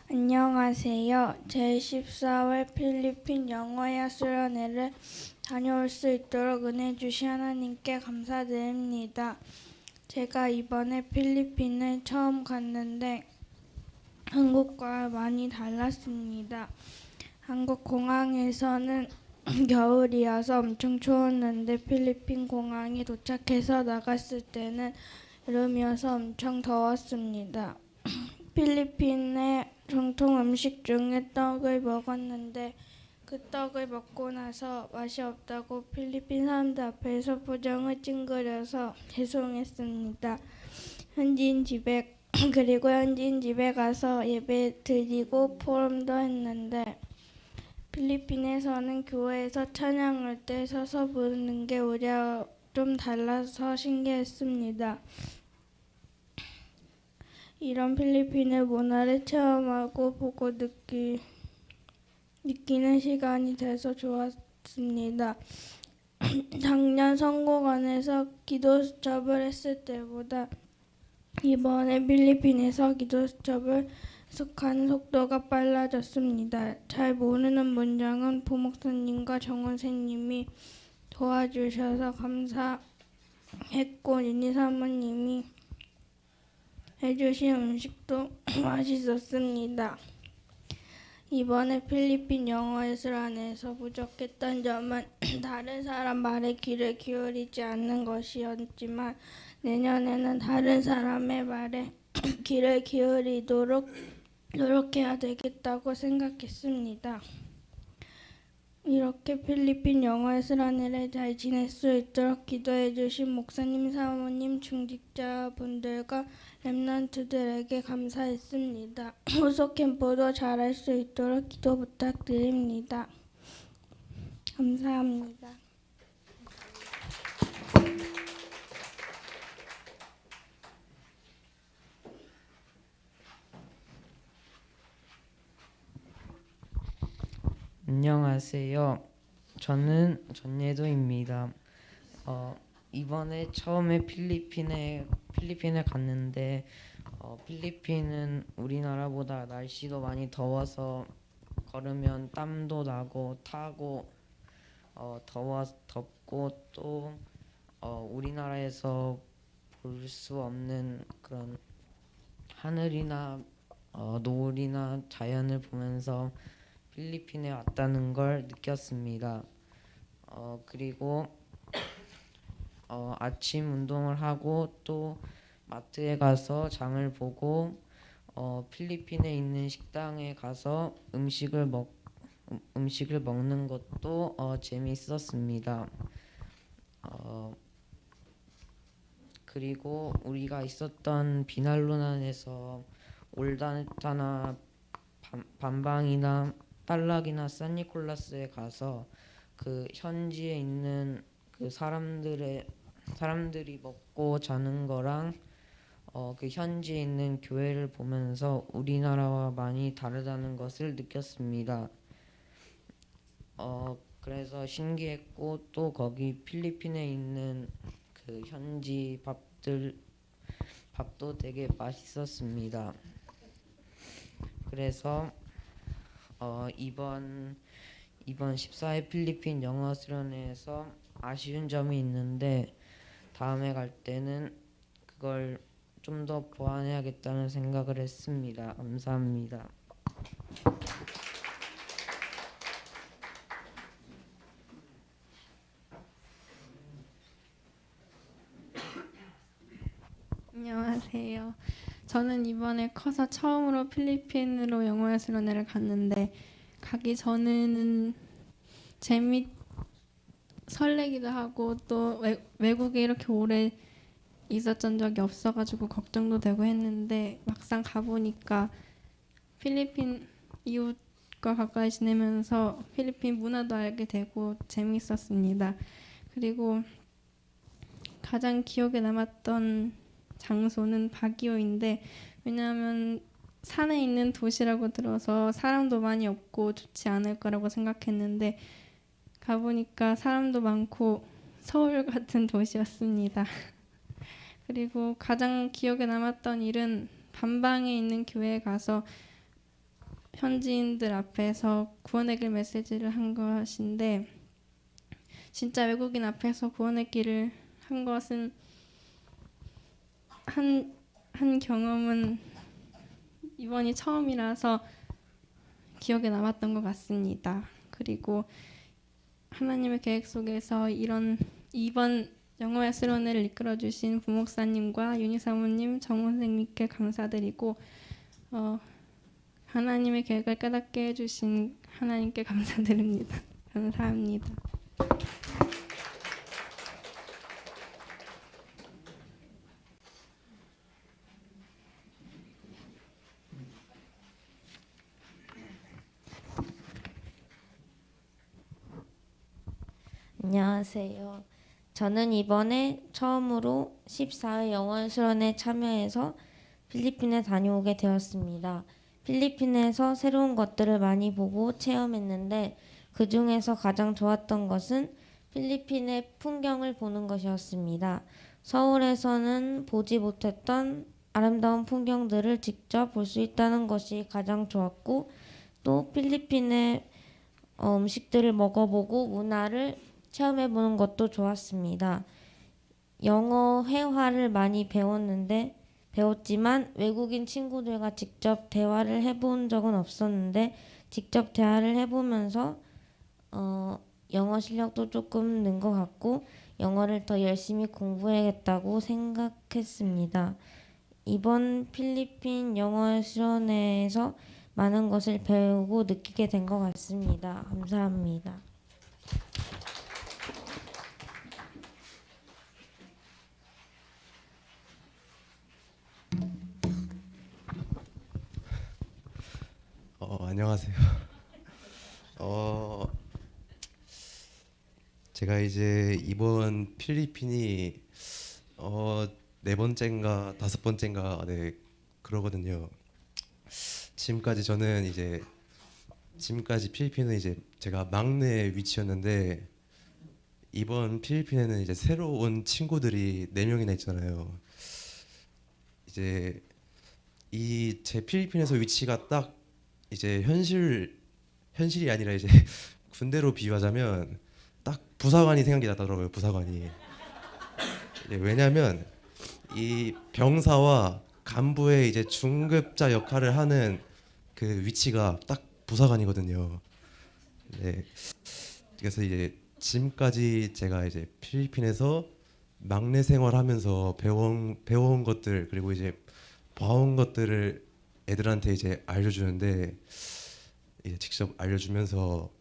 안녕하세요. 제14회 필리핀 영어야수련회를 다녀올 수 있도록 은혜 주신 하나님께 감사드립니다. 제가 이번에 필리핀을 처음 갔는데 한국과 많이 달랐습니다. 한국 공항에서는 겨울이어서 엄청 추웠는데 필리핀 공항에 도착해서 나갔을 때는 여름이어서 엄청 더웠습니다. 필리핀의 전통 음식 중에 떡을 먹었는데 그 떡을 먹고 나서 맛이 없다고 필리핀 사람들 앞에서 표정을 찡그려서 죄송했습니다. 현지인 집에 그리고 현지인 집에 가서 예배 드리고 포럼도 했는데 필리핀에서는 교회에서 찬양할 때 서서 부르는 게 우리와 좀 달라서 신기했습니다. 이런 필리핀의 문화를 체험하고 보고 느끼는 시간이 돼서 좋았습니다. 작년 성공원에서 기도 수첩을 했을 때보다 이번에 필리핀에서 기도 수첩을 해석하는 속도가 빨라졌습니다. 잘 모르는 문장은 부목사님과 정원생님이 도와주셔서 감사했고 윤희 사모님이 해주신 음식도 맛있었습니다. 이번에 필리핀 영어예술원에서 부족했던 점은 다른 사람 말에 귀를 기울이지 않는 것이었지만 내년에는 다른 사람의 말에 귀를 기울이도록 노력해야 되겠다고 생각했습니다. 이렇게 필리핀 영어예술원을 잘 지낼 수 있도록 기도해 주신 목사님, 사모님, 중직자분들과 랩런트들에게 감사했습니다. 후속 캠프도 잘할 수 있도록 기도 부탁드립니다. 감사합니다. 안녕하세요. 저는 전예도입니다. 이번에 처음에 필리핀에 갔는데 필리핀은 우리나라보다 날씨도 많이 더워서 걸으면 땀도 나고 타고 덥고 또 우리나라에서 볼 수 없는 그런 하늘이나 노을이나 자연을 보면서 필리핀에 왔다는 걸 느꼈습니다. 그리고 아침 운동을 하고 또 마트에 가서 장을 보고 필리핀에 있는 식당에 가서 음식을 먹는 것도 재미있었습니다. 그리고 우리가 있었던 비날루난에서 올다타나 반방이나 빨락이나 산니콜라스에 가서 그 현지에 있는 그 사람들이 먹고 자는 거랑 그 현지에 있는 교회를 보면서 우리나라와 많이 다르다는 것을 느꼈습니다. 그래서 신기했고 또 거기 필리핀에 있는 그 현지 밥도 되게 맛있었습니다. 그래서 이번 14회 필리핀 영어 수련회에서 아쉬운 점이 있는데 다음에 갈 때는 그걸 좀 더 보완해야겠다는 생각을 했습니다. 감사합니다. 안녕하세요. 저는 이번에 커서 처음으로 필리핀으로 영어예술원회를 갔는데 가기 전에는 설레기도 하고 또 외국에 이렇게 오래 있었던 적이 없어가지고 걱정도 되고 했는데 막상 가보니까 필리핀 이웃과 가까이 지내면서 필리핀 문화도 알게 되고 재미있었습니다. 그리고 가장 기억에 남았던 장소는 바기오인데 왜냐하면 산에 있는 도시라고 들어서 사람도 많이 없고 좋지 않을 거라고 생각했는데 가보니까 사람도 많고 서울 같은 도시였습니다. 그리고 가장 기억에 남았던 일은 반방에 있는 교회에 가서 현지인들 앞에서 구원의 길 메시지를 한 것인데 진짜 외국인 앞에서 구원의 길을 한 것은 한 경험은 이번이 처음이라서 기억에 남았던 것 같습니다. 그리고 하나님의 계획 속에서 이번 영어의 스론을 이끌어주신 부목사님과 윤희 사모님, 정원 선생님께 감사드리고 하나님의 계획을 깨닫게 해주신 하나님께 감사드립니다. 감사합니다. 안녕하세요. 저는 이번에 처음으로 14회 영어 수련회 참여해서 필리핀에 다녀오게 되었습니다. 필리핀에서 새로운 것들을 많이 보고 체험했는데 그 중에서 가장 좋았던 것은 필리핀의 풍경을 보는 것이었습니다. 서울에서는 보지 못했던 아름다운 풍경들을 직접 볼 수 있다는 것이 가장 좋았고 또 필리핀의 음식들을 먹어보고 문화를 체험해보는 것도 좋았습니다. 영어 회화를 많이 배웠지만 외국인 친구들과 직접 대화를 해본 적은 없었는데 직접 대화를 해보면서 영어 실력도 조금 는 것 같고 영어를 더 열심히 공부해야겠다고 생각했습니다. 이번 필리핀 영어 수련회에서 많은 것을 배우고 느끼게 된 것 같습니다. 감사합니다. 안녕하세요. 제가 이제 이번 필리핀이 네 번째인가 다섯 번째인가 그러거든요. 지금까지 필리핀은 이제 제가 막내 위치였는데 이번 필리핀에는 이제 새로 온 친구들이 4명이나 있잖아요. 이제 이 제 필리핀에서 위치가 딱 이제 현실이 아니라 이제 군대로 비유하자면 딱 부사관이 생각이 나더라고요. 부사관이. 왜냐하면 이 병사와 간부의 이제 중급자 역할을 하는 그 위치가 딱 부사관이거든요. 네. 그래서 이제 지금까지 제가 이제 필리핀에서 막내 생활하면서 배워온 것들 그리고 이제 봐온 것들을 애들한테 이제 알려주는데 이제 직접 알려주면서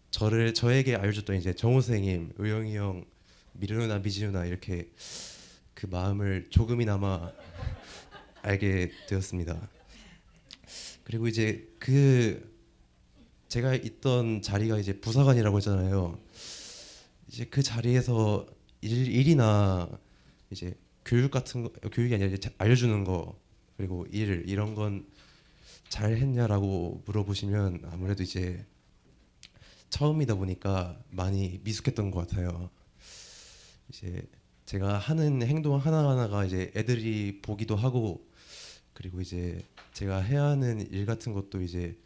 저에게 알려줬던 이제 정호 선생님, 의영이 형, 미르 누나, 미지 누나 이렇게 그 마음을 조금이나마 알게 되었습니다. 그리고 이제 제가 있던 자리가 이제 부사관이라고 했잖아요. 이제 그 자리에서 일이나 이제 교육이 아니라 이제 알려주는 거 그리고 이런 건 잘했냐라고 물어보시면 아무래도 이제 처음이다 보니까 많이 미숙했던 것 같아요. 이제 제가 하는 행동 하나하나가 이제 애들이 보기도 하고 그리고 이제 제가 해야 하는 일 같은 것도 이제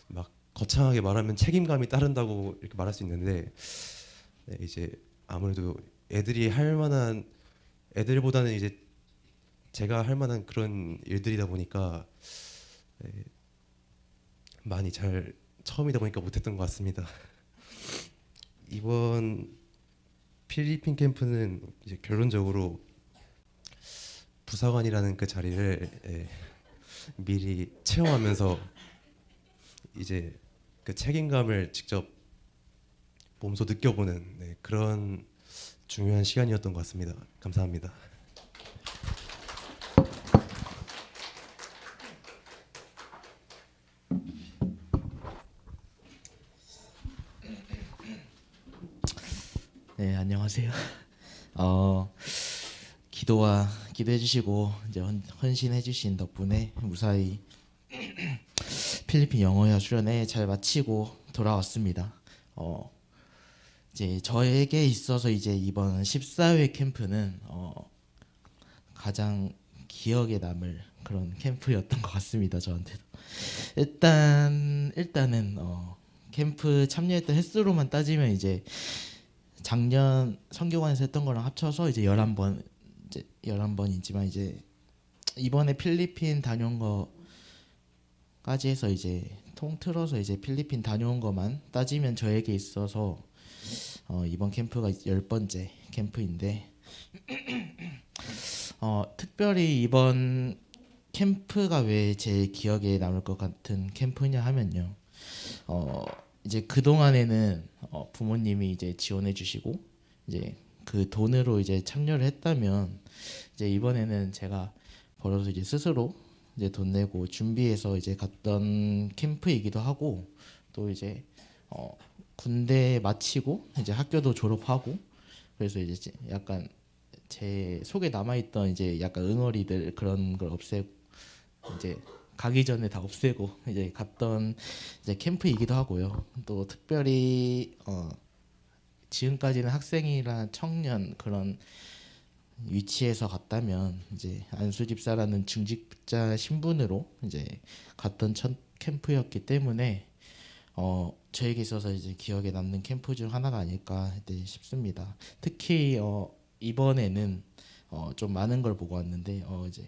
막 거창하게 말하면 책임감이 따른다고 이렇게 말할 수 있는데 이제 아무래도 애들보다는 이제 제가 할 만한 그런 일들이다 보니까 많이 처음이다 보니까 못했던 것 같습니다. 이번 필리핀 캠프는 이제 결론적으로 부사관이라는 그 자리를 미리 체험하면서 이제 그 책임감을 직접 몸소 느껴보는 그런 중요한 시간이었던 것 같습니다. 감사합니다. 네, 안녕하세요. 기도해 주시고 이제 헌신해 주신 덕분에 무사히 필리핀 영어회화 수련회 잘 마치고 돌아왔습니다. 이제 저에게 있어서 이제 이번 14회 캠프는 가장 기억에 남을 그런 캠프였던 것 같습니다. 저한테도. 일단은 캠프 참여했던 횟수로만 따지면 이제 작년 성교관에서 했던 거랑 합쳐서 이제 11번 이제 11번이지만 이제 이번에 필리핀 다녀온 거까지 해서 이제 통틀어서 이제 필리핀 다녀온 거만 따지면 저에게 있어서 이번 캠프가 10번째 캠프인데 특별히 이번 캠프가 왜 제 기억에 남을 것 같은 캠프냐 하면요. 이제 그 동안에는 부모님이 이제 지원해 주시고 이제 그 돈으로 이제 참여를 했다면 이제 이번에는 제가 벌어서 이제 스스로 이제 돈 내고 준비해서 이제 갔던 캠프이기도 하고 또 이제 군대 마치고 이제 학교도 졸업하고 그래서 이제 약간 제 속에 남아있던 이제 약간 응어리들 그런 걸 없애고 이제 가기 전에 다 없애고 이제 갔던 이제 캠프이기도 하고요. 또 특별히 지금까지는 학생이나 청년 그런 위치에서 갔다면 이제 안수집사라는 중직자 신분으로 이제 갔던 첫 캠프였기 때문에 저에게 있어서 이제 기억에 남는 캠프 중 하나가 아닐까 싶습니다. 특히 이번에는 좀 많은 걸 보고 왔는데 이제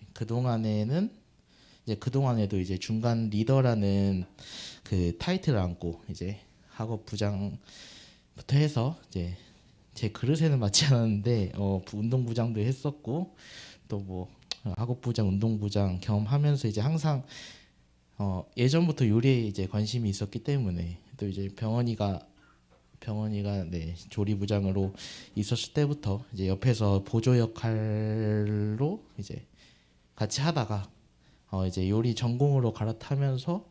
그동안에도 이제 중간 리더라는 그 타이틀을 안고 이제 학업 부장부터 해서 이제 제 그릇에는 맞지 않았는데 운동부장도 했었고 또 뭐 학업부장, 운동부장 경험하면서 이제 항상 예전부터 요리에 이제 관심이 있었기 때문에 또 이제 병원이가 네, 조리부장으로 있었을 때부터 이제 옆에서 보조 역할로 이제 같이 하다가 이제 요리 전공으로 갈아타면서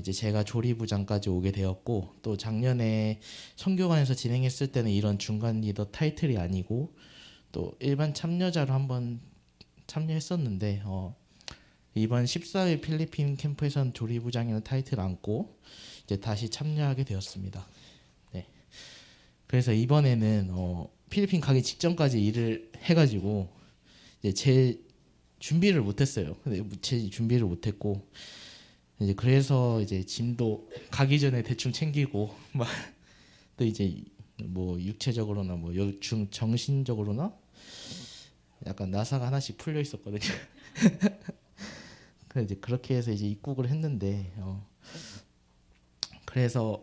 이제 제가 조리부장까지 오게 되었고 또 작년에 성교관에서 진행했을 때는 이런 중간 리더 타이틀이 아니고 또 일반 참여자로 한번 참여했었는데 이번 14회 필리핀 캠프에서는 조리부장이라는 타이틀 안고 이제 다시 참여하게 되었습니다. 네. 그래서 이번에는 필리핀 가기 직전까지 일을 해가지고 이제 제 준비를 못했어요. 제 준비를 못했고 이제 그래서 이제 짐도 가기 전에 대충 챙기고 막 또 이제 뭐 육체적으로나 뭐 정신적으로나 약간 나사가 하나씩 풀려 있었거든요. 그래서 이제 그렇게 해서 이제 입국을 했는데 그래서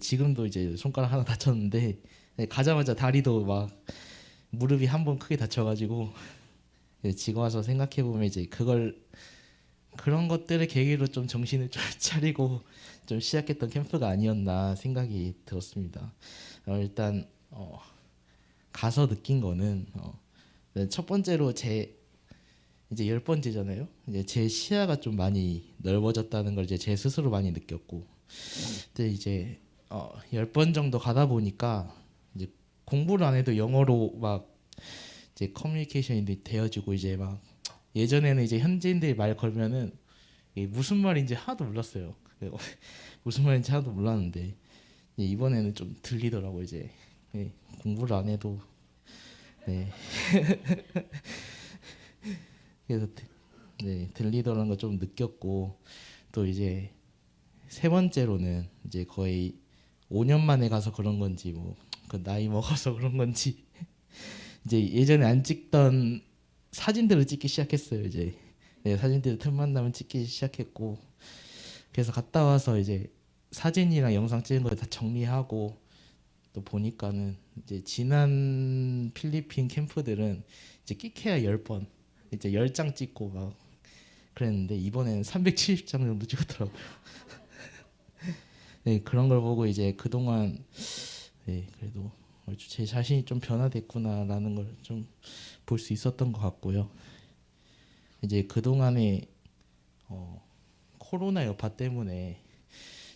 지금도 이제 손가락 하나 다쳤는데 가자마자 다리도 막 무릎이 한 번 크게 다쳐가지고 지금 와서 생각해 보면 이제 그런 것들을 계기로 좀 정신을 좀 차리고 좀 시작했던 캠프가 아니었나 생각이 들었습니다. 일단 가서 느낀 거는 첫 번째로 이제 10번째잖아요. 이제 제 시야가 좀 많이 넓어졌다는 걸 이제 제 스스로 많이 느꼈고, 근데 이제 10번 정도 가다 보니까 이제 공부를 안 해도 영어로 막 이제 커뮤니케이션이 되어지고 이제 막 예전에는 이제 현지인들이 말 걸면은 이게 무슨 말인지 하나도 몰랐어요. 무슨 말인지 하나도 몰랐는데 이번에는 좀 들리더라고 이제 공부를 안 해도 네. 그래서 들리더라는 걸 좀 느꼈고 또 이제 세 번째로는 이제 거의 5년 만에 가서 그런 건지 뭐 그 나이 먹어서 그런 건지 이제 예전에 안 찍던 사진들을 찍기 시작했어요. 이제 사진들 틈만 나면 찍기 시작했고 그래서 갔다 와서 이제 사진이랑 영상 찍은 거 다 정리하고 또 보니까는 이제 지난 필리핀 캠프들은 이제 끼케야 10번 이제 10장 찍고 막 그랬는데 이번에는 370장 정도 찍었더라고요. 네, 그런 걸 보고 이제 그동안 그래도 제 자신이 좀 변화됐구나라는 걸 좀 볼 수 있었던 것 같고요. 이제 그동안에 코로나 여파 때문에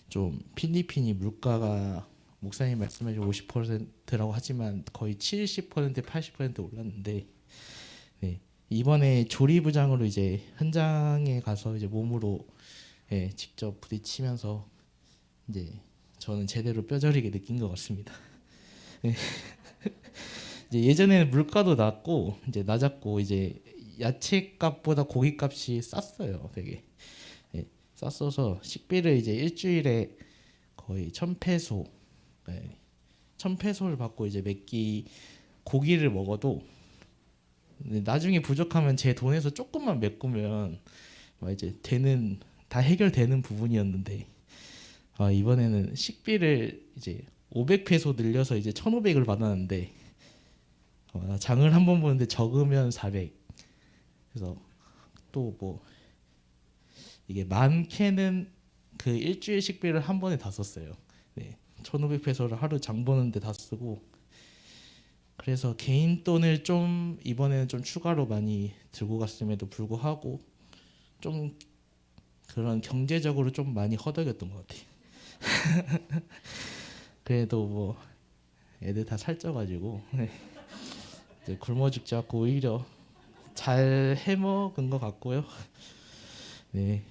좀 필리핀이 물가가 목사님 말씀하신 50%라고 하지만 거의 70% 80% 올랐는데 이번에 조리부장으로 이제 현장에 가서 이제 몸으로 직접 부딪히면서 이제 저는 제대로 뼈저리게 느낀 것 같습니다. 이제 예전에는 물가도 낮고 이제 낮았고 이제 야채값보다 고기값이 쌌어요. 되게 쌌어서 식비를 이제 일주일에 거의 1,000페소, 1,000페소를 받고 이제 몇 끼 고기를 먹어도 나중에 부족하면 제 돈에서 조금만 메꾸면 이제 다 해결되는 부분이었는데 이번에는 식비를 이제 500페소 늘려서 이제 1,500을 받았는데 장을 한 번 보는데 적으면 400. 그래서 또 뭐 이게 많게는 그 일주일 식비를 한 번에 다 썼어요. 1,500페소를 하루 장 보는데 다 쓰고 그래서 개인 돈을 좀 이번에는 좀 추가로 많이 들고 갔음에도 불구하고 좀 그런 경제적으로 좀 많이 허덕였던 것 같아요. 그래도 뭐 애들 다 살쪄가지고 이제 굶어 죽지 않고 오히려 잘 해먹은 것 같고요. 네.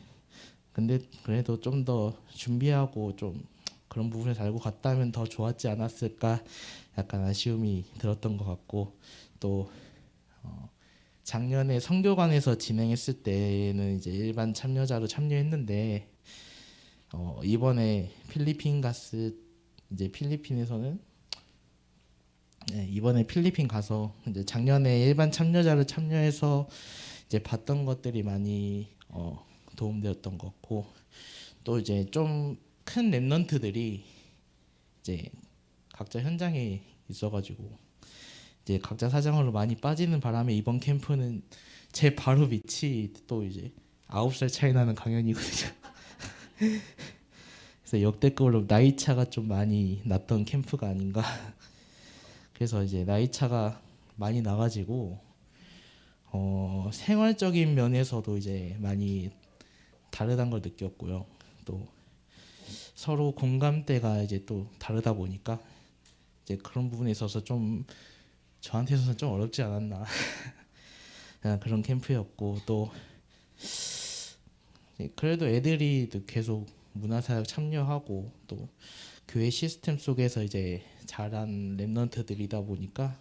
근데 그래도 좀 더 준비하고 좀 그런 부분에서 알고 갔다면 더 좋았지 않았을까 약간 아쉬움이 들었던 것 같고 또 작년에 성교관에서 진행했을 때는 이제 일반 참여자로 참여했는데 이번에 필리핀 필리핀에서는 이번에 필리핀 가서 이제 작년에 일반 참여자로 참여해서 이제 봤던 것들이 많이 도움되었던 것 같고 또 이제 좀 큰 랩런트들이 이제 각자 현장에 있어가지고 이제 각자 사정으로 많이 빠지는 바람에 이번 캠프는 제 바로 밑이 또 이제 9살 차이 나는 강연이거든요. 그래서 역대급으로 나이 차가 좀 많이 났던 캠프가 아닌가. 그래서 이제 나이 차가 많이 나가지고 생활적인 면에서도 이제 많이 다르다는 걸 느꼈고요. 또 서로 공감대가 이제 또 다르다 보니까 이제 그런 부분에 있어서 좀 저한테 있어서 좀 어렵지 않았나 그런 캠프였고 또 그래도 애들이 또 계속 문화사역 참여하고 또 교회 시스템 속에서 이제 자란 랩런트들이다 보니까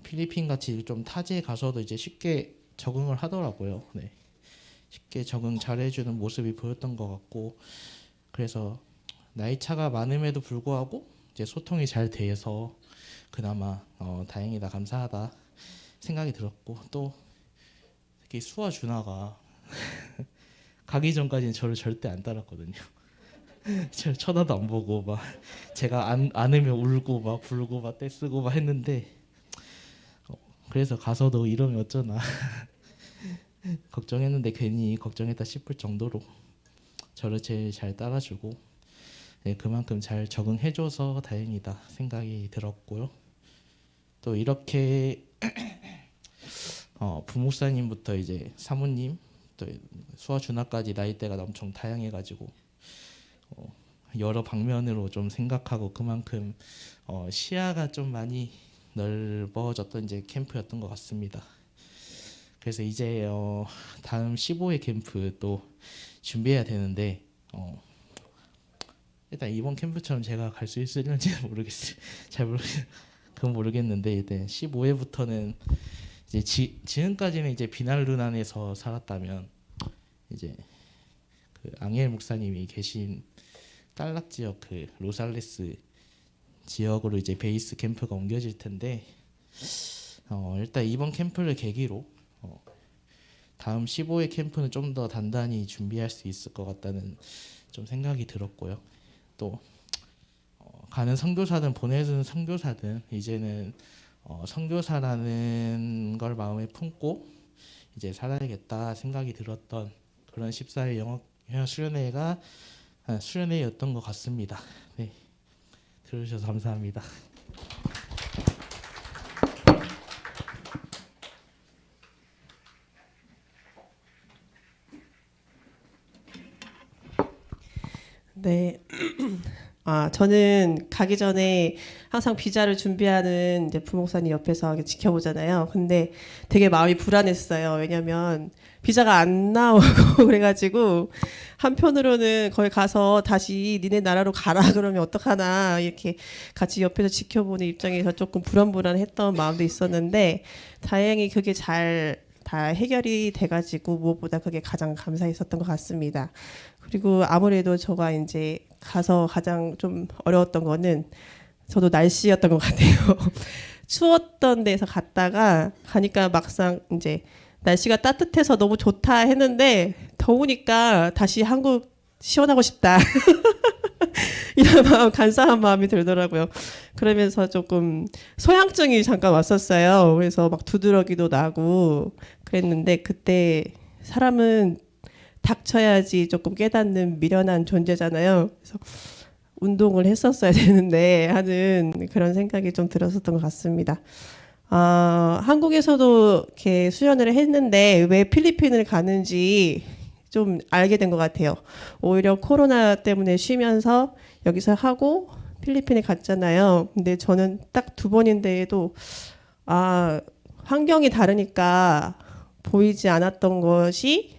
필리핀 같이 좀 타지에 가서도 이제 쉽게 적응을 하더라고요. 네. 쉽게 적응 잘해주는 모습이 보였던 것 같고 그래서 나이 차가 많음에도 불구하고 이제 소통이 잘 돼서 그나마 다행이다 감사하다 생각이 들었고 또 특히 수아 준하가 가기 전까지는 저를 절대 안 따랐거든요. 저를 쳐다도 안 보고 막 제가 안으면 울고 막 불고 막 떼쓰고 막 했는데 그래서 가서도 이러면 어쩌나 걱정했는데 괜히 걱정했다 싶을 정도로 저를 제일 잘 따라주고 그만큼 잘 적응해줘서 다행이다 생각이 들었고요. 또 이렇게 부목사님부터 이제 사모님 또 수아 준하까지 나이대가 엄청 다양해가지고 여러 방면으로 좀 생각하고 그만큼 시야가 좀 많이 넓어졌던 이제 캠프였던 것 같습니다. 그래서 이제 다음 15회 캠프 또 준비해야 되는데 일단 이번 캠프처럼 제가 갈 수 있을지는 모르겠어요. 그건 모르겠는데 일단 15회부터는 이제 지금까지는 이제 비날루난에서 살았다면 이제 그 앙헬 목사님이 계신 딸락 지역 그 로살레스 지역으로 이제 베이스 캠프가 옮겨질 텐데 일단 이번 캠프를 계기로 다음 15회 캠프는 좀 더 단단히 준비할 수 있을 것 같다는 좀 생각이 들었고요. 또 가는 선교사든 보내주는 선교사든 이제는 선교사라는 걸 마음에 품고 이제 살아야겠다 생각이 들었던 그런 14회 영어 수련회였던 것 같습니다. 네, 들어주셔서 감사합니다. 네, 저는 가기 전에 항상 비자를 준비하는 이제 부목사님 옆에서 이렇게 지켜보잖아요. 근데 되게 마음이 불안했어요. 왜냐면 비자가 안 나오고 그래가지고 한편으로는 거기 가서 다시 니네 나라로 가라 그러면 어떡하나 이렇게 같이 옆에서 지켜보는 입장에서 조금 불안불안했던 마음도 있었는데 다행히 그게 잘 다 해결이 돼가지고 무엇보다 그게 가장 감사했었던 것 같습니다. 그리고 아무래도 저가 이제 가서 가장 좀 어려웠던 거는 저도 날씨였던 것 같아요. 추웠던 데서 갔다가 가니까 막상 이제 날씨가 따뜻해서 너무 좋다 했는데 더우니까 다시 한국 시원하고 싶다. 이런 마음, 간사한 마음이 들더라고요. 그러면서 조금 소양증이 잠깐 왔었어요. 그래서 막 두드러기도 나고 그랬는데 그때 사람은 닥쳐야지 조금 깨닫는 미련한 존재잖아요. 그래서 운동을 했었어야 되는데 하는 그런 생각이 좀 들었었던 것 같습니다. 한국에서도 이렇게 수련을 했는데 왜 필리핀을 가는지 좀 알게 된 것 같아요. 오히려 코로나 때문에 쉬면서 여기서 하고 필리핀에 갔잖아요. 근데 저는 딱 2번인데도 환경이 다르니까 보이지 않았던 것이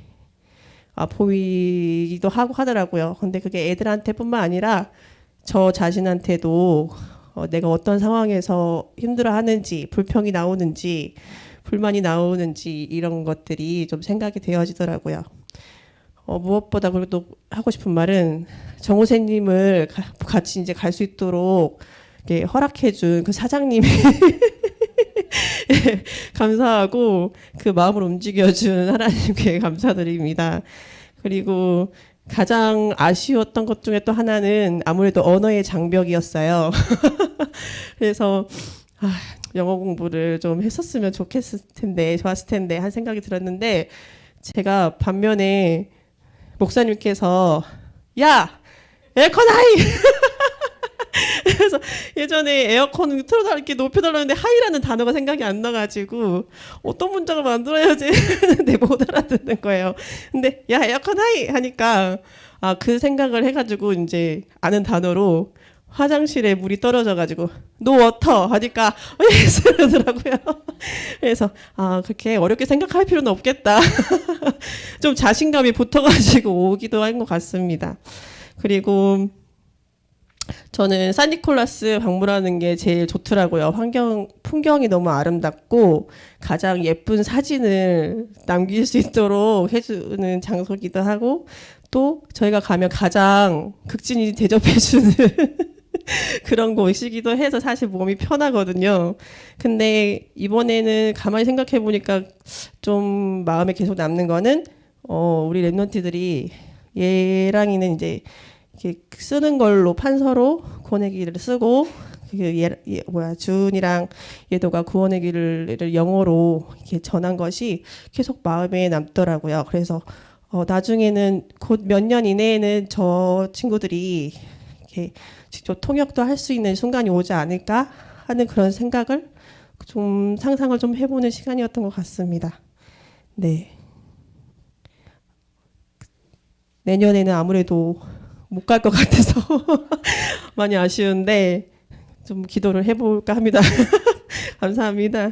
보이기도 하고 하더라고요. 근데 그게 애들한테뿐만 아니라 저 자신한테도 내가 어떤 상황에서 힘들어하는지, 불평이 나오는지, 불만이 나오는지 이런 것들이 좀 생각이 되어지더라고요. 무엇보다 그리고 또 하고 싶은 말은 정호세님을 같이 이제 갈 수 있도록 이렇게 허락해준 그 사장님이 감사하고 그 마음을 움직여준 하나님께 감사드립니다. 그리고 가장 아쉬웠던 것 중에 또 하나는 아무래도 언어의 장벽이었어요. 그래서 영어 공부를 좀 했었으면 좋았을 텐데 한 생각이 들었는데 제가 반면에 목사님께서 야 에어컨 하이 그래서 예전에 에어컨 틀어달라 이렇게 높여달라는데 하이라는 단어가 생각이 안 나가지고 어떤 문장을 만들어야지 했는데 못 알아듣는 거예요. 근데 야 에어컨 하이 하니까 그 생각을 해가지고 이제 아는 단어로 화장실에 물이 떨어져가지고 노 워터 하니까 예스 그러더라고요. 그래서 그렇게 어렵게 생각할 필요는 없겠다. 좀 자신감이 붙어가지고 오기도 한 것 같습니다. 그리고 저는 산니콜라스 방문하는 게 제일 좋더라고요. 풍경이 너무 아름답고 가장 예쁜 사진을 남길 수 있도록 해주는 장소기도 하고 또 저희가 가면 가장 극진히 대접해주는 그런 곳이기도 해서 사실 몸이 편하거든요. 근데 이번에는 가만히 생각해 보니까 좀 마음에 계속 남는 거는 우리 랩런트들이 얘랑이는 이제 이렇게 쓰는 걸로 판서로 구원의 길을 쓰고 준이랑 예도가 구원의 길을 영어로 이렇게 전한 것이 계속 마음에 남더라고요. 그래서 나중에는 곧 몇 년 이내에는 저 친구들이 이렇게 직접 통역도 할 수 있는 순간이 오지 않을까 하는 그런 생각을 좀 상상을 좀 해보는 시간이었던 것 같습니다. 네. 내년에는 아무래도 못 갈 것 같아서 많이 아쉬운데 좀 기도를 해볼까 합니다. 감사합니다.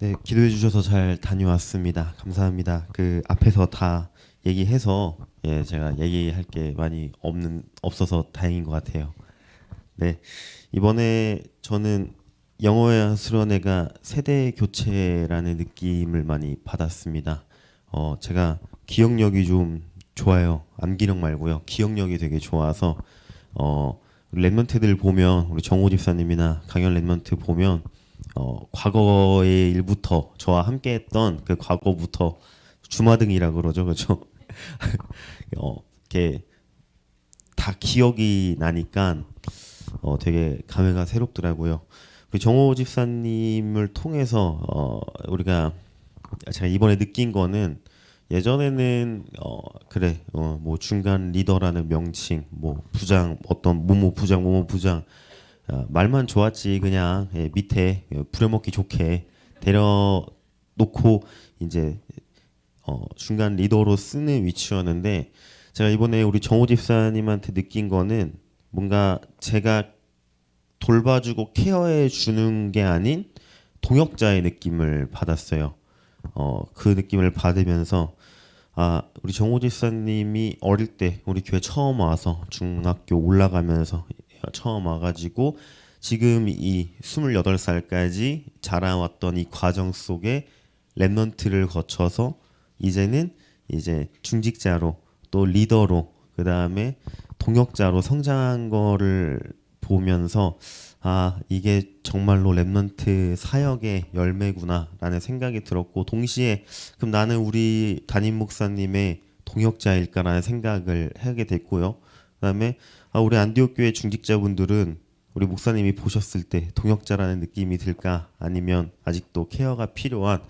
네, 기도해 주셔서 잘 다녀왔습니다. 감사합니다. 그 앞에서 다 얘기해서 제가 얘기할 게 많이 없어서 다행인 것 같아요. 네, 이번에 저는 영어의 수련회가 세대 교체라는 느낌을 많이 받았습니다. 제가 기억력이 좀 좋아요. 암기력 말고요. 기억력이 되게 좋아서 랩런트들 보면 우리 정호 집사님이나 강현 랩런트 보면 과거의 일부터 저와 함께했던 그 과거부터 주마등이라 그러죠, 그렇죠? 이렇게 다 기억이 나니까 되게 감회가 새롭더라고요. 그 정호 집사님을 통해서 제가 이번에 느낀 거는 예전에는 뭐 중간 리더라는 명칭, 뭐 부장, 어떤 모모 부장 말만 좋았지 그냥 밑에 부려먹기 좋게 데려놓고 이제 중간 리더로 쓰는 위치였는데 제가 이번에 우리 정호 집사님한테 느낀 거는 뭔가 제가 돌봐주고 케어해 주는 게 아닌 동역자의 느낌을 받았어요. 그 느낌을 받으면서 우리 정호 집사님이 어릴 때 우리 교회 처음 와서 중학교 올라가면서 처음 와가지고 지금 이 28살까지 자라왔던 이 과정 속에 랩넌트를 거쳐서 이제는 이제 중직자로 또 리더로 그 다음에 동역자로 성장한 거를 보면서 이게 정말로 랩넌트 사역의 열매구나라는 생각이 들었고 동시에 그럼 나는 우리 담임 목사님의 동역자일까라는 생각을 하게 됐고요. 그다음에 우리 안디옥 교회 중직자분들은 우리 목사님이 보셨을 때 동역자라는 느낌이 들까 아니면 아직도 케어가 필요한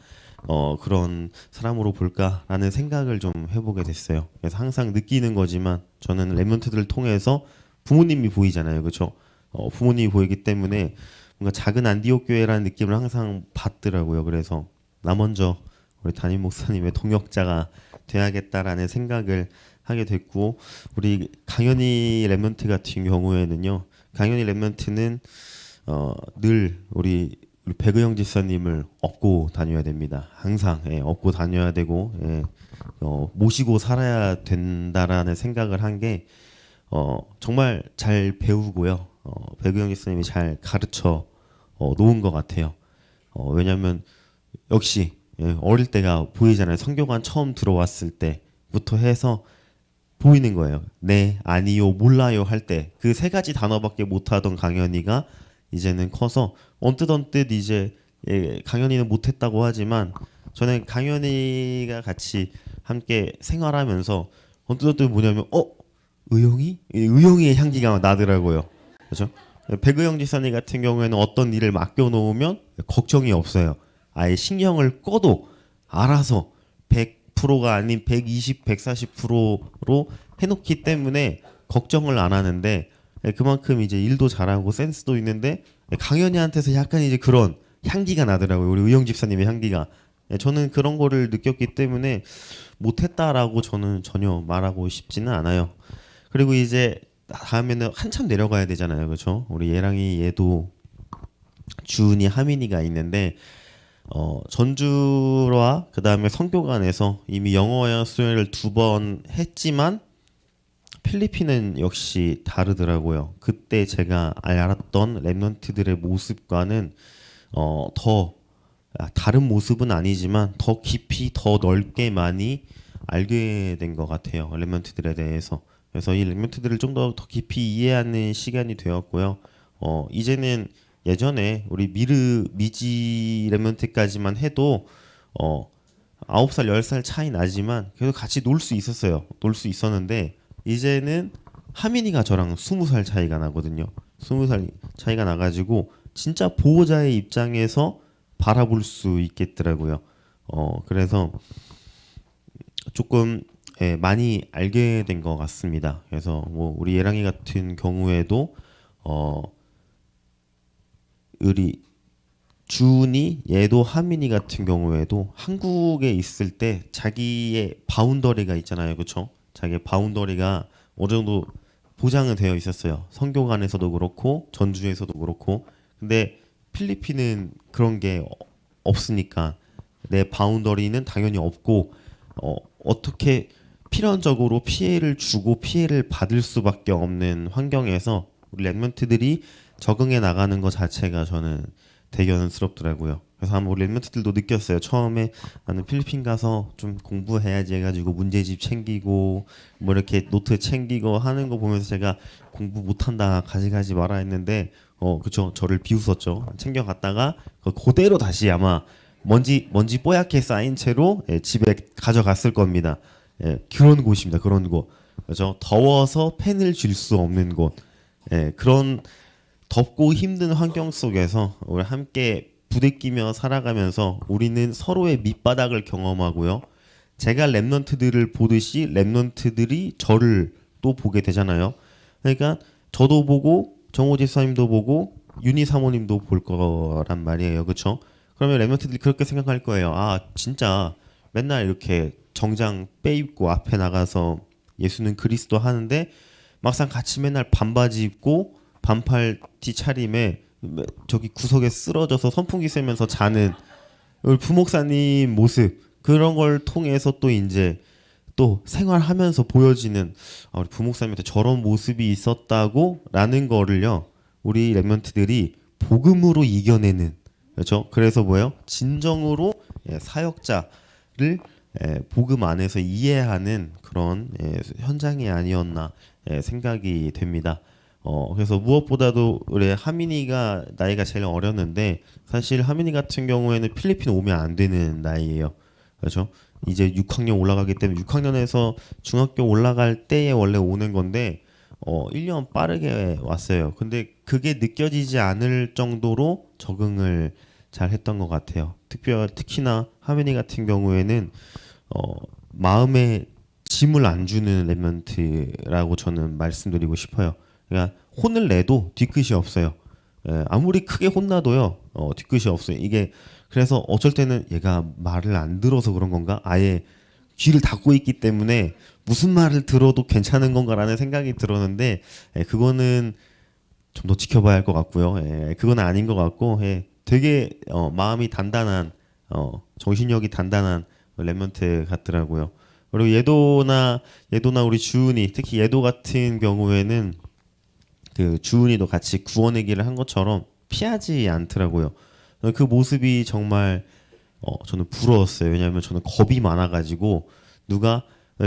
그런 사람으로 볼까라는 생각을 좀 해보게 됐어요. 그래서 항상 느끼는 거지만 저는 랩넌트들을 통해서 부모님이 보이잖아요, 그렇죠? 부모님이 보이기 때문에 뭔가 작은 안디옥 교회라는 느낌을 항상 받더라고요. 그래서 나 먼저 우리 담임 목사님의 동역자가 돼야겠다라는 생각을 하게 됐고 우리 강현이 랩넌트 같은 경우에는요. 강현이 랩넌트는 늘 우리 백의영 집사님을 업고 다녀야 됩니다. 항상 업고 다녀야 되고 모시고 살아야 된다라는 생각을 한 게 정말 잘 배우고요. 백의영 집사님이 잘 가르쳐 놓은 것 같아요. 왜냐하면 역시 어릴 때가 보이잖아요. 성교관 처음 들어왔을 때부터 해서 보이는 거예요. 네, 아니요, 몰라요 할 때 그 세 가지 단어밖에 못하던 강현이가 이제는 커서 언뜻 이제 강현이는 못했다고 하지만 저는 강현이가 같이 함께 생활하면서 언뜻 뭐냐면 의영이의 향기가 나더라고요. 그렇죠? 백의영 지사님 같은 경우에는 어떤 일을 맡겨놓으면 걱정이 없어요. 아예 신경을 꺼도 알아서 100%가 아닌 120, 140%로 해놓기 때문에 걱정을 안 하는데 그만큼 이제 일도 잘하고 센스도 있는데 강현이한테서 약간 이제 그런 향기가 나더라고요. 우리 의영 집사님의 향기가. 저는 그런 거를 느꼈기 때문에 못했다라고 저는 전혀 말하고 싶지는 않아요. 그리고 이제 다음에는 한참 내려가야 되잖아요, 그렇죠? 우리 예랑이 얘도 주은이 하민이가 있는데 전주와 그 다음에 선교관에서 이미 영어 수련을 2번 했지만 필리핀은 역시 다르더라고요. 그때 제가 알았던 랩넌트들의 모습과는 더 다른 모습은 아니지만 더 깊이 더 넓게 많이 알게 된 것 같아요. 랩넌트들에 대해서. 그래서 이 랩넌트들을 좀 더 깊이 이해하는 시간이 되었고요. 이제는 예전에 우리 미지 랩넌트까지만 해도 9살, 10살 차이 나지만 그래도 같이 놀 수 있었어요. 놀 수 있었는데 이제는 하민이가 저랑 20살 차이가 나거든요. 20살 차이가 나가지고 진짜 보호자의 입장에서 바라볼 수 있겠더라고요. 그래서 조금 많이 알게 된 것 같습니다. 그래서 뭐 우리 예랑이 같은 경우에도 우리 주은이 얘도 하민이 같은 경우에도 한국에 있을 때 자기의 바운더리가 있잖아요, 그렇죠? 자기의 바운더리가 어느 정도 보장은 되어 있었어요. 선교관에서도 그렇고 전주에서도 그렇고. 근데 필리핀은 그런 게 없으니까 내 바운더리는 당연히 없고 어떻게 필연적으로 피해를 주고 피해를 받을 수밖에 없는 환경에서 우리 랩런트들이 적응해 나가는 것 자체가 저는 대견스럽더라고요. 그래서 한번 우리 랩런트들도 느꼈어요. 처음에 나는 필리핀 가서 좀 공부해야지 해가지고 문제집 챙기고 뭐 이렇게 노트 챙기고 하는 거 보면서 제가 공부 못한다 가지 마라 했는데 그쵸, 저를 비웃었죠. 챙겨갔다가 그대로 다시 아마 먼지 뽀얗게 쌓인 채로 집에 가져갔을 겁니다. 그런 곳입니다. 그런 곳. 그죠? 더워서 펜을 쥘 수 없는 곳. 그런 덥고 힘든 환경 속에서 우리 함께 부대끼며 살아가면서 우리는 서로의 밑바닥을 경험하고요. 제가 랩넌트들을 보듯이 랩넌트들이 저를 또 보게 되잖아요. 그러니까 저도 보고 정호 집사님도 보고 윤희 사모님도 볼 거란 말이에요. 그렇죠? 그러면 랩런트들이 그렇게 생각할 거예요. 아 진짜 맨날 이렇게 정장 빼입고 앞에 나가서 예수는 그리스도 하는데 막상 같이 맨날 반바지 입고 반팔 티 차림에 저기 구석에 쓰러져서 선풍기 쐬면서 자는 우리 부목사님 모습, 그런 걸 통해서 또 이제 또 생활하면서 보여지는 우리 부목사님한테 저런 모습이 있었다고라는 거를요, 우리 랩런트들이 복음으로 이겨내는, 그렇죠? 그래서 뭐예요? 진정으로 사역자를 복음 안에서 이해하는 그런 현장이 아니었나 생각이 됩니다. 그래서 무엇보다도 우리 하민이가 나이가 제일 어렸는데, 사실 하민이 같은 경우에는 필리핀 오면 안 되는 나이예요. 그렇죠? 이제 6학년 올라가기 때문에 6학년에서 중학교 올라갈 때에 원래 오는 건데 1년 빠르게 왔어요. 근데 그게 느껴지지 않을 정도로 적응을 잘 했던 것 같아요. 특히나 하민이 같은 경우에는 마음에 짐을 안 주는 랩런트라고 저는 말씀드리고 싶어요. 그러니까 혼을 내도 뒤끝이 없어요. 아무리 크게 혼나도요, 뒤끝이 없어요. 이게 그래서 어쩔 때는 얘가 말을 안 들어서 그런 건가? 아예 귀를 닫고 있기 때문에 무슨 말을 들어도 괜찮은 건가라는 생각이 들었는데, 그거는 좀 더 지켜봐야 할 것 같고요. 그건 아닌 것 같고, 되게 마음이 단단한, 정신력이 단단한 랩런트 같더라고요. 그리고 예도나 우리 주은이, 특히 예도 같은 경우에는 그 주은이도 같이 구원의 길을 한 것처럼 피하지 않더라고요. 그 모습이 정말 저는 부러웠어요. 왜냐하면 저는 겁이 많아가지고, 누가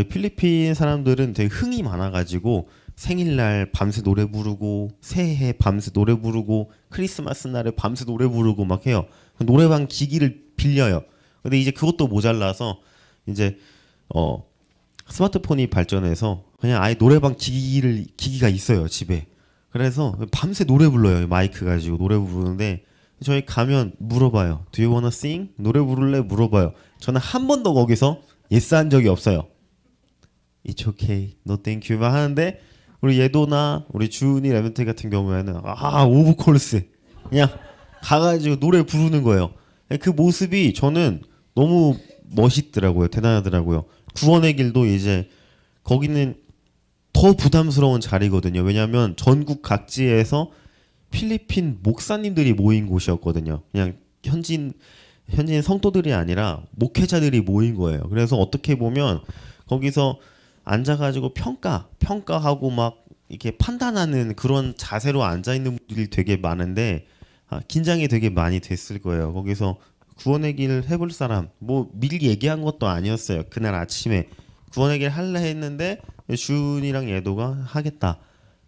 필리핀 사람들은 되게 흥이 많아가지고 생일날 밤새 노래 부르고, 새해 밤새 노래 부르고, 크리스마스 날에 밤새 노래 부르고 막 해요. 노래방 기기를 빌려요. 근데 이제 그것도 모자라서 이제 스마트폰이 발전해서 그냥 아예 노래방 기기가 있어요, 집에. 그래서 밤새 노래 불러요. 마이크 가지고 노래 부르는데, 저희 가면 물어봐요. Do you wanna sing? 노래 부를래? 물어봐요. 저는 한 번도 거기서 yes 한 적이 없어요. It's okay, no thank you 하는데, 우리 예도나 우리 주은이 랩런트 같은 경우에는 오브 콜스 그냥 가가지고 노래 부르는 거예요. 그 모습이 저는 너무 멋있더라고요. 대단하더라고요. 구원의 길도 이제 거기는 더 부담스러운 자리거든요. 왜냐하면 전국 각지에서 필리핀 목사님들이 모인 곳이었거든요. 그냥 현지인 성도들이 아니라 목회자들이 모인 거예요. 그래서 어떻게 보면 거기서 앉아가지고 평가하고 막 이렇게 판단하는 그런 자세로 앉아 있는 분들이 되게 많은데, 긴장이 되게 많이 됐을 거예요. 거기서 구원의 길 해볼 사람, 뭐 미리 얘기한 것도 아니었어요. 그날 아침에 구원의 길 할래 했는데 준이랑 예도가 하겠다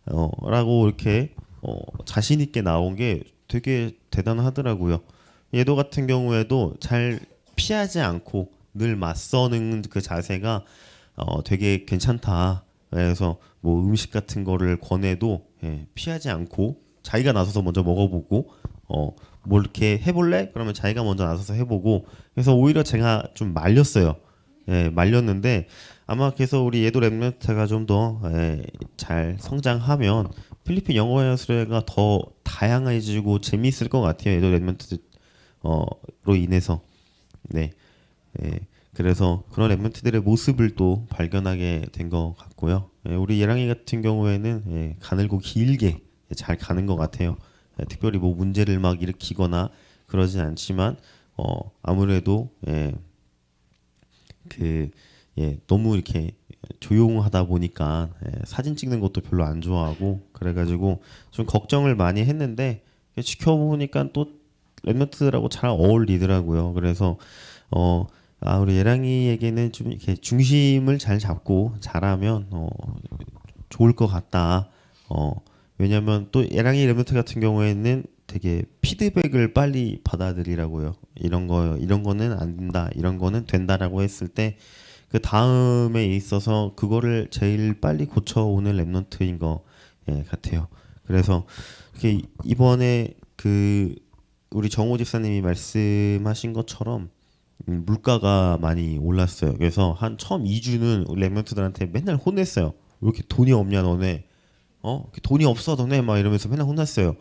라고 이렇게 자신 있게 나온 게 되게 대단하더라고요. 예도 같은 경우에도 잘 피하지 않고 늘 맞서는 그 자세가 되게 괜찮다. 그래서 뭐 음식 같은 거를 권해도 피하지 않고 자기가 나서서 먼저 먹어보고, 뭐 이렇게 해볼래? 그러면 자기가 먼저 나서서 해보고, 그래서 오히려 제가 좀 말렸어요. 말렸는데, 아마 그래서 우리 예도 랩런트가 좀 더 잘 성장하면 필리핀 영어 연수회가 더 다양해지고 재미있을 것 같아요. 예도 랩런트로 인해서. 그래서 그런 랩런트들의 모습을 또 발견하게 된 것 같고요. 우리 예랑이 같은 경우에는 가늘고 길게 잘 가는 것 같아요. 특별히 뭐 문제를 막 일으키거나 그러진 않지만 아무래도 너무 이렇게 조용하다 보니까 사진 찍는 것도 별로 안 좋아하고, 그래가지고 좀 걱정을 많이 했는데 지켜보니까 또 랩런트들하고 잘 어울리더라고요. 그래서 우리 예랑이에게는 좀 이렇게 중심을 잘 잡고 잘하면 좋을 것 같다. 왜냐면 또 예랑이 랩런트 같은 경우에는 되게 피드백을 빨리 받아들이라고요. 이런 거는 안 된다, 이런 거는 된다라고 했을 때 그 다음에 있어서 그거를 제일 빨리 고쳐오는 랩런트인 것 같아요. 그래서 이번에 그 우리 정호 집사님이 말씀하신 것처럼 물가가 많이 올랐어요. 그래서 한 처음 2주는 랩런트들한테 맨날 혼냈어요. 왜 이렇게 돈이 없냐 너네. 돈이 없어 너네 막 이러면서 맨날 혼났어요.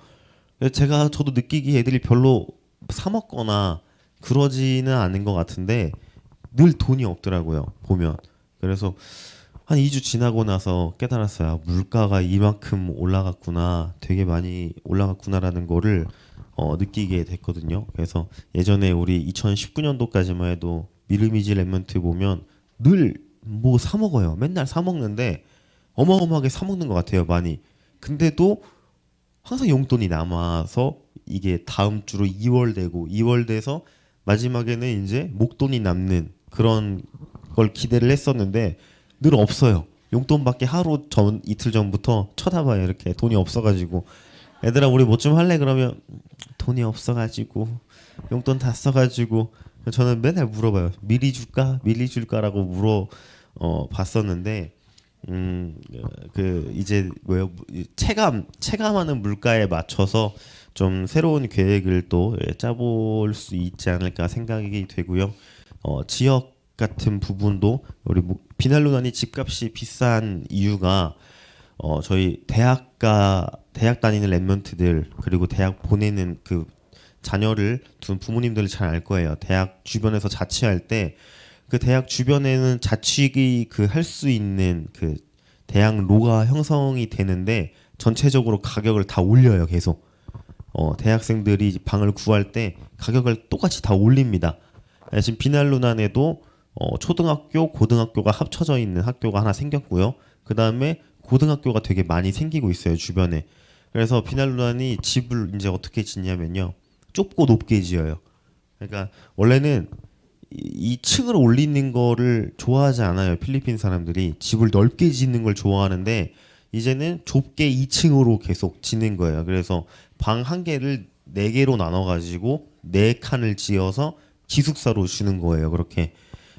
그래서 저도 느끼기에 애들이 별로 사 먹거나 그러지는 않은 것 같은데 늘 돈이 없더라고요 보면. 그래서 한 2주 지나고 나서 깨달았어요. 아, 물가가 이만큼 올라갔구나, 되게 많이 올라갔구나라는 거를 느끼게 됐거든요. 그래서 예전에 우리 2019년도까지만 해도 미르미지 랩먼트 보면 늘 뭐 사 먹어요. 맨날 사 먹는데 어마어마하게 사 먹는 것 같아요 많이. 근데도 항상 용돈이 남아서 이게 다음 주로 2월 되고 2월 돼서 마지막에는 이제 목돈이 남는 그런 걸 기대를 했었는데 늘 없어요. 용돈밖에 하루 전 이틀 전부터 쳐다봐요. 이렇게 돈이 없어가지고 애들아 우리 뭐 좀 할래 그러면 돈이 없어가지고 용돈 다 써가지고. 저는 맨날 물어봐요. 미리 줄까라고 봤었는데 그 이제 뭐요, 체감하는 물가에 맞춰서 좀 새로운 계획을 또 짜볼 수 있지 않을까 생각이 되고요. 지역 같은 부분도 우리 비날루난이 집값이 비싼 이유가 저희 대학 다니는 랩런트들 그리고 대학 보내는 그 자녀를 둔 부모님들을 잘 알 거예요. 대학 주변에서 자취할 때 그 대학 주변에는 자취기 그 할 수 있는 그 대학 로가 형성이 되는데 전체적으로 가격을 다 올려요. 계속 대학생들이 방을 구할 때 가격을 똑같이 다 올립니다. 지금 비날루난에도 초등학교, 고등학교가 합쳐져 있는 학교가 하나 생겼고요. 그 다음에 고등학교가 되게 많이 생기고 있어요 주변에. 그래서 비날루난이 집을 이제 어떻게 짓냐면요, 좁고 높게 지어요. 그러니까 원래는 이 층을 올리는 거를 좋아하지 않아요. 필리핀 사람들이 집을 넓게 짓는 걸 좋아하는데 이제는 좁게 2층으로 계속 짓는 거예요. 그래서 방 한 개를 4개로 나눠 가지고 4칸을 지어서 기숙사로 주는 거예요. 그렇게.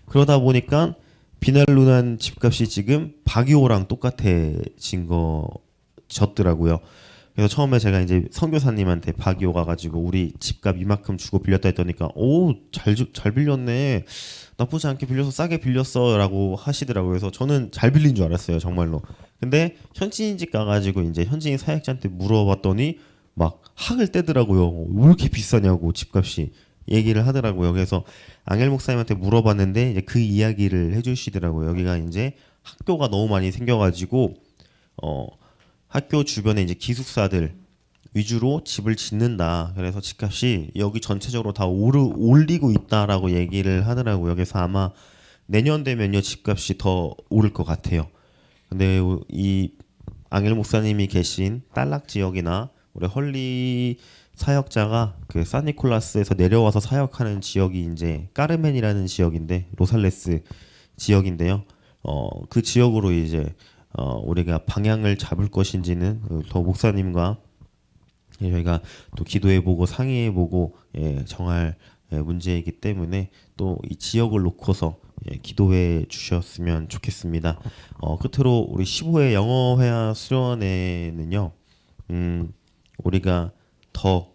그러다 보니까 비날루난 집값이 지금 바기오랑 똑같아진 졌더라고요. 그래서 처음에 제가 이제 선교사님한테 바기오 가가지고 우리 집값 이만큼 주고 빌렸다 했더니까 잘 빌렸네, 나쁘지 않게 빌려서 싸게 빌렸어라고 하시더라고요. 그래서 저는 잘 빌린 줄 알았어요 정말로. 근데 현지인 집 가가지고 이제 현지인 사역자한테 물어봤더니 막 학을 떼더라고요. 왜 이렇게 비싸냐고 집값이 얘기를 하더라고요. 그래서 앙헬 목사님한테 물어봤는데 이제 그 이야기를 해주시더라고요. 여기가 이제 학교가 너무 많이 생겨가지고 학교 주변에 이제 기숙사들 위주로 집을 짓는다. 그래서 집값이 여기 전체적으로 다 올리고 있다라고 얘기를 하더라고요. 그래서 아마 내년 되면요 집값이 더 오를 것 같아요. 근데 이 앙헬 목사님이 계신 딸락 지역이나 우리 헐리 사역자가 그 산니콜라스에서 내려와서 사역하는 지역이 이제 까르멘이라는 지역인데 로살레스 지역인데요. 그 지역으로 이제 우리가 방향을 잡을 것인지는 더 목사님과 저희가 또 기도해보고 상의해보고 정할 문제이기 때문에 또 이 지역을 놓고서 기도해 주셨으면 좋겠습니다. 끝으로 우리 15회 영어회화 수련회는요, 우리가 더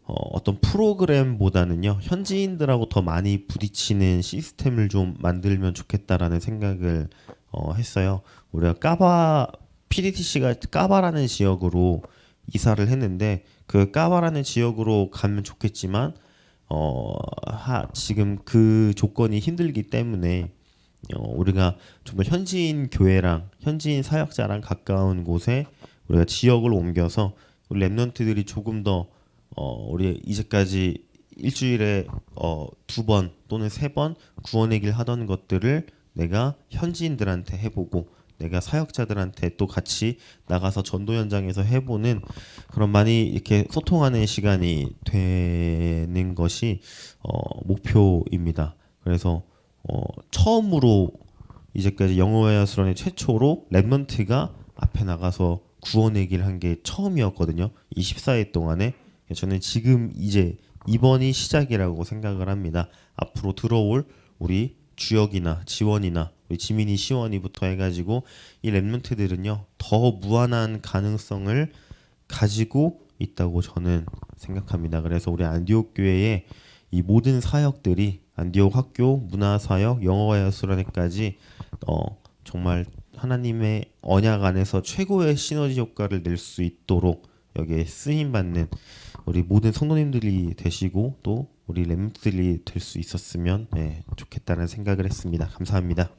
어떤 프로그램보다는요 현지인들하고 더 많이 부딪히는 시스템을 좀 만들면 좋겠다라는 생각을 했어요. 우리가 PDTC가 까바라는 지역으로 이사를 했는데 그 까바라는 지역으로 가면 좋겠지만 지금 그 조건이 힘들기 때문에 우리가 좀 더 현지인 교회랑 현지인 사역자랑 가까운 곳에 우리가 지역을 옮겨서 우리 랩런트들이 조금 더 우리 이제까지 일주일에 2번 또는 3번 구원의 길 하던 것들을 내가 현지인들한테 해보고 내가 사역자들한테 또 같이 나가서 전도 현장에서 해보는 그런 많이 이렇게 소통하는 시간이 되는 것이 목표입니다. 그래서 처음으로 이제까지 영어회화 수련회 최초로 랩런트가 앞에 나가서 구원의 길 한 게 처음이었거든요. 이 14회 동안에. 저는 지금 이제 이번이 시작이라고 생각을 합니다. 앞으로 들어올 우리 주역이나 지원이나 우리 지민이 시원이부터 해가지고 이 랩런트들은요 더 무한한 가능성을 가지고 있다고 저는 생각합니다. 그래서 우리 안디옥 교회의 이 모든 사역들이 안디옥 학교, 문화사역, 영어회화 수련회까지 정말 하나님의 언약 안에서 최고의 시너지 효과를 낼 수 있도록 여기에 쓰임 받는 우리 모든 성도님들이 되시고 또 우리 렘들이 될 수 있었으면 좋겠다는 생각을 했습니다. 감사합니다.